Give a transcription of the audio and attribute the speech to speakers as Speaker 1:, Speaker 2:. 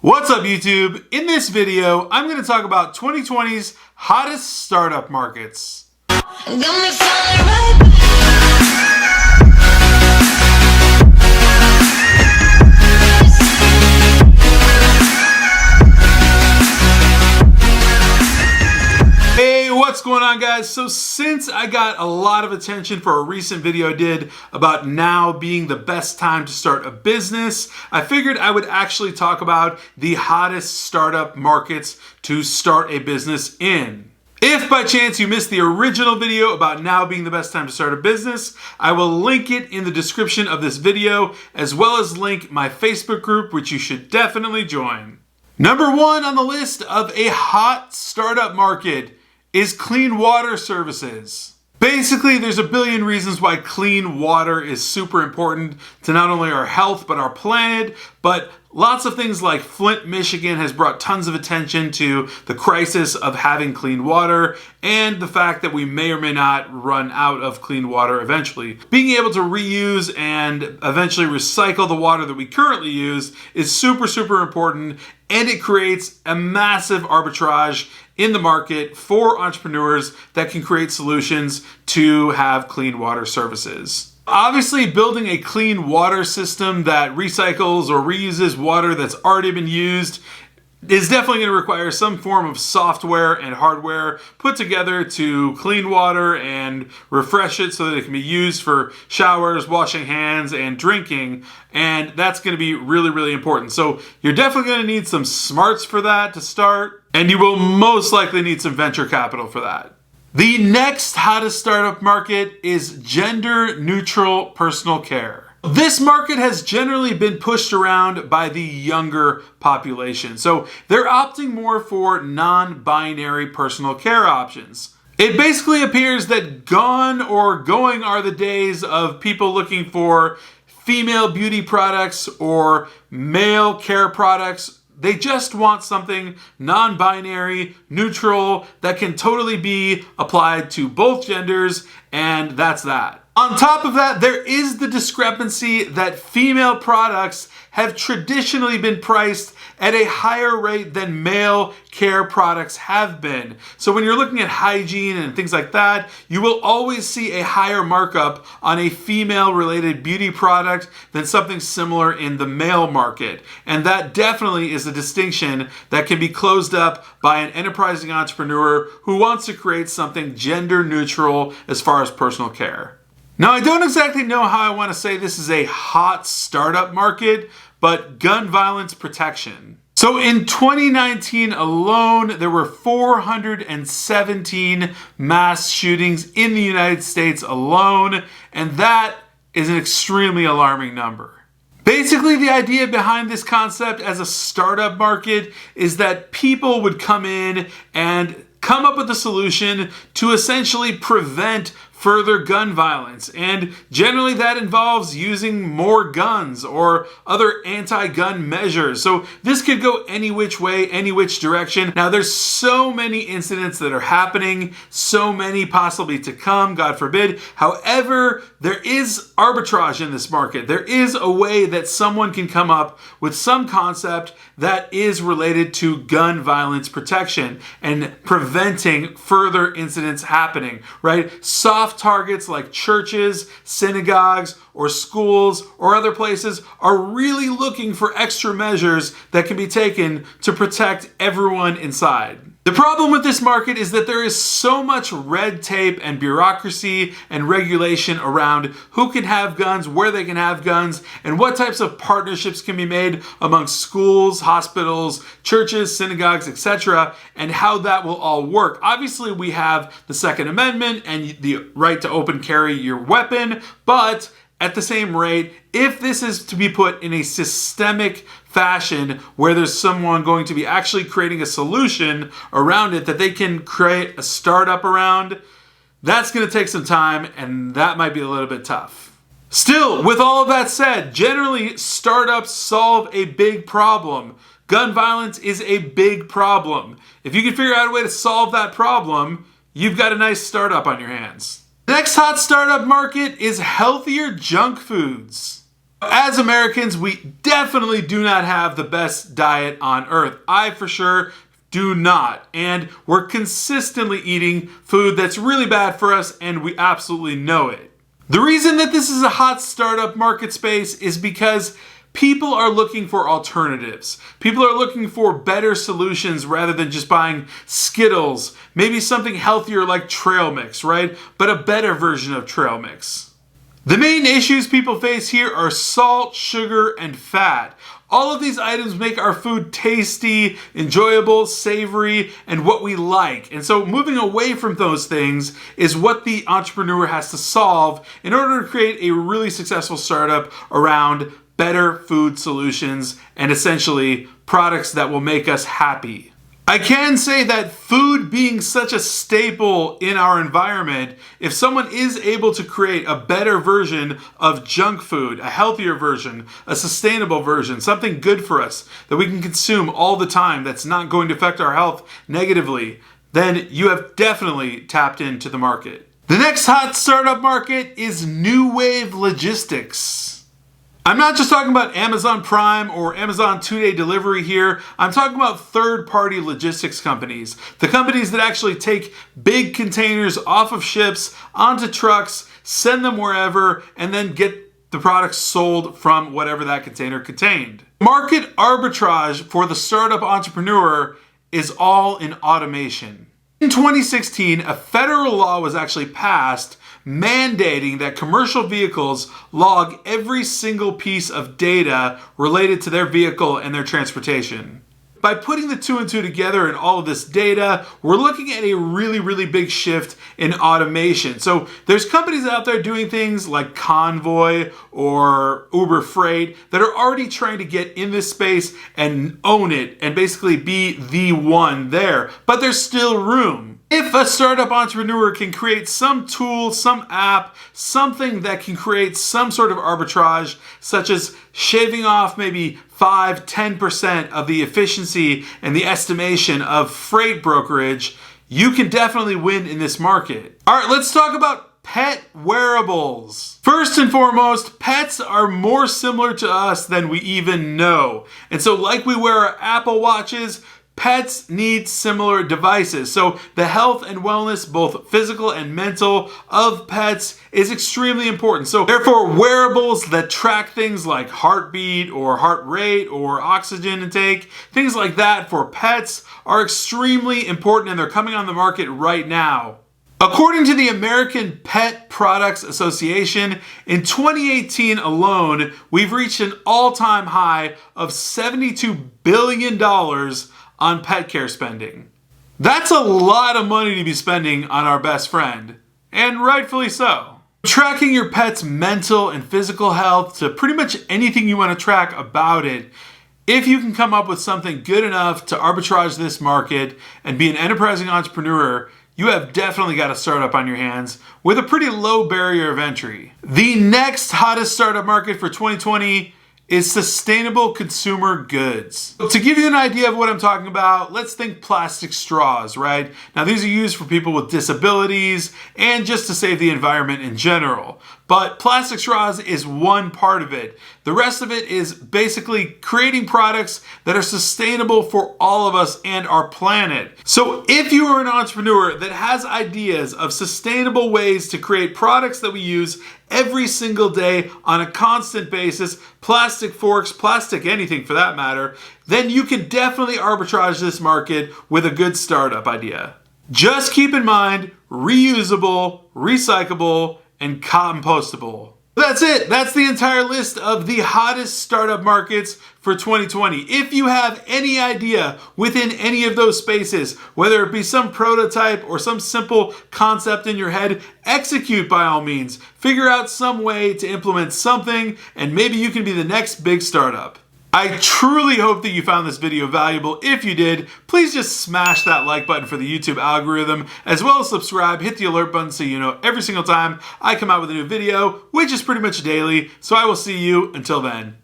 Speaker 1: What's up, YouTube? In this video, I'm going to talk about 2020's hottest startup markets. Hey, what's going on, guys? So since I got a lot of attention for a recent video I did about now being the best time to start a business, I figured I would actually talk about the hottest startup markets to start a business in. If by chance you missed the original video about now being the best time to start a business, I will link it in the description of this video, as well as link my Facebook group, which you should definitely join. Number one on the list of a hot startup market is clean water services. Basically, there's a billion reasons why clean water is super important to not only our health, but our planet. But lots of things like Flint, Michigan has brought tons of attention to the crisis of having clean water and the fact that we may or may not run out of clean water eventually. Being able to reuse and eventually recycle the water that we currently use is super, super important, and it creates a massive arbitrage in the market for entrepreneurs that can create solutions to have clean water services. Obviously, building a clean water system that recycles or reuses water that's already been used is definitely going to require some form of software and hardware put together to clean water and refresh it so that it can be used for showers, washing hands, and drinking. And that's going to be really, really important. So you're definitely going to need some smarts for that to start, and you will most likely need some venture capital for that. The next hottest startup market is gender-neutral personal care. This market has generally been pushed around by the younger population, so they're opting more for non-binary personal care options. It basically appears that gone or going are the days of people looking for female beauty products or male care products. They just want something non-binary, neutral, that can totally be applied to both genders, and that's that. On top of that, there is the discrepancy that female products have traditionally been priced at a higher rate than male care products have been. So when you're looking at hygiene and things like that, you will always see a higher markup on a female-related beauty product than something similar in the male market. And that definitely is a distinction that can be closed up by an enterprising entrepreneur who wants to create something gender neutral as far as personal care. Now, I don't exactly know how I want to say this is a hot startup market, but gun violence protection. So in 2019 alone, there were 417 mass shootings in the United States alone, and that is an extremely alarming number. Basically, the idea behind this concept as a startup market is that people would come in and come up with a solution to essentially prevent further gun violence. And generally that involves using more guns or other anti-gun measures. So this could go any which way, any which direction. Now there's so many incidents that are happening, so many possibly to come, God forbid. However, there is arbitrage in this market. There is a way that someone can come up with some concept that is related to gun violence protection and preventing further incidents happening, right? Soft targets like churches, synagogues, or schools, or other places are really looking for extra measures that can be taken to protect everyone inside. The problem with this market is that there is so much red tape and bureaucracy and regulation around who can have guns, where they can have guns, and what types of partnerships can be made among schools, hospitals, churches, synagogues, etc., and how that will all work. Obviously, we have the Second Amendment and the right to open carry your weapon, but at the same rate, if this is to be put in a systemic fashion where there's someone going to be actually creating a solution around it that they can create a startup around, that's going to take some time, and that might be a little bit tough. Still, with all of that said, generally startups solve a big problem. Gun violence is a big problem. If you can figure out a way to solve that problem, you've got a nice startup on your hands. The next hot startup market is healthier junk foods. As Americans, we definitely do not have the best diet on earth. I for sure do not. And we're consistently eating food that's really bad for us, and we absolutely know it. The reason that this is a hot startup market space is because people are looking for alternatives. People are looking for better solutions rather than just buying Skittles, maybe something healthier like trail mix, right? But a better version of trail mix. The main issues people face here are salt, sugar, and fat. All of these items make our food tasty, enjoyable, savory, and what we like. And so moving away from those things is what the entrepreneur has to solve in order to create a really successful startup around better food solutions and essentially products that will make us happy. I can say that food being such a staple in our environment, if someone is able to create a better version of junk food, a healthier version, a sustainable version, something good for us that we can consume all the time that's not going to affect our health negatively, then you have definitely tapped into the market. The next hot startup market is new wave logistics. I'm not just talking about Amazon Prime or Amazon 2-day delivery here. I'm talking about third-party logistics companies. The companies that actually take big containers off of ships onto trucks, send them wherever, and then get the products sold from whatever that container contained. Market arbitrage for the startup entrepreneur is all in automation. In 2016, a federal law was actually passed mandating that commercial vehicles log every single piece of data related to their vehicle and their transportation. By putting the two and two together and all of this data, we're looking at a really, really big shift in automation. So there's companies out there doing things like Convoy or Uber Freight that are already trying to get in this space and own it and basically be the one there. But there's still room. If a startup entrepreneur can create some tool, some app, something that can create some sort of arbitrage, such as shaving off maybe 5-10% of the efficiency and the estimation of freight brokerage, you can definitely win in this market. All right, let's talk about pet wearables. First and foremost, pets are more similar to us than we even know. And so like we wear our Apple Watches, pets need similar devices. So the health and wellness, both physical and mental, of pets is extremely important. So therefore, wearables that track things like heartbeat or heart rate or oxygen intake, things like that for pets are extremely important, and they're coming on the market right now. According to the American Pet Products Association, in 2018 alone, we've reached an all-time high of $72 billion on pet care spending. That's a lot of money to be spending on our best friend, and rightfully so. Tracking your pet's mental and physical health to pretty much anything you want to track about it, if you can come up with something good enough to arbitrage this market and be an enterprising entrepreneur, you have definitely got a startup on your hands with a pretty low barrier of entry. The next hottest startup market for 2020 is sustainable consumer goods. To give you an idea of what I'm talking about, let's think plastic straws, right? Now these are used for people with disabilities and just to save the environment in general. But plastic straws is one part of it. The rest of it is basically creating products that are sustainable for all of us and our planet. So if you are an entrepreneur that has ideas of sustainable ways to create products that we use every single day on a constant basis, plastic forks, plastic anything for that matter, then you can definitely arbitrage this market with a good startup idea. Just keep in mind, reusable, recyclable, and compostable. That's it. That's the entire list of the hottest startup markets for 2020. If you have any idea within any of those spaces, whether it be some prototype or some simple concept in your head, execute by all means. Figure out some way to implement something, and maybe you can be the next big startup. I truly hope that you found this video valuable. If you did, please just smash that like button for the YouTube algorithm, as well as subscribe, hit the alert button so you know every single time I come out with a new video, which is pretty much daily. So I will see you until then.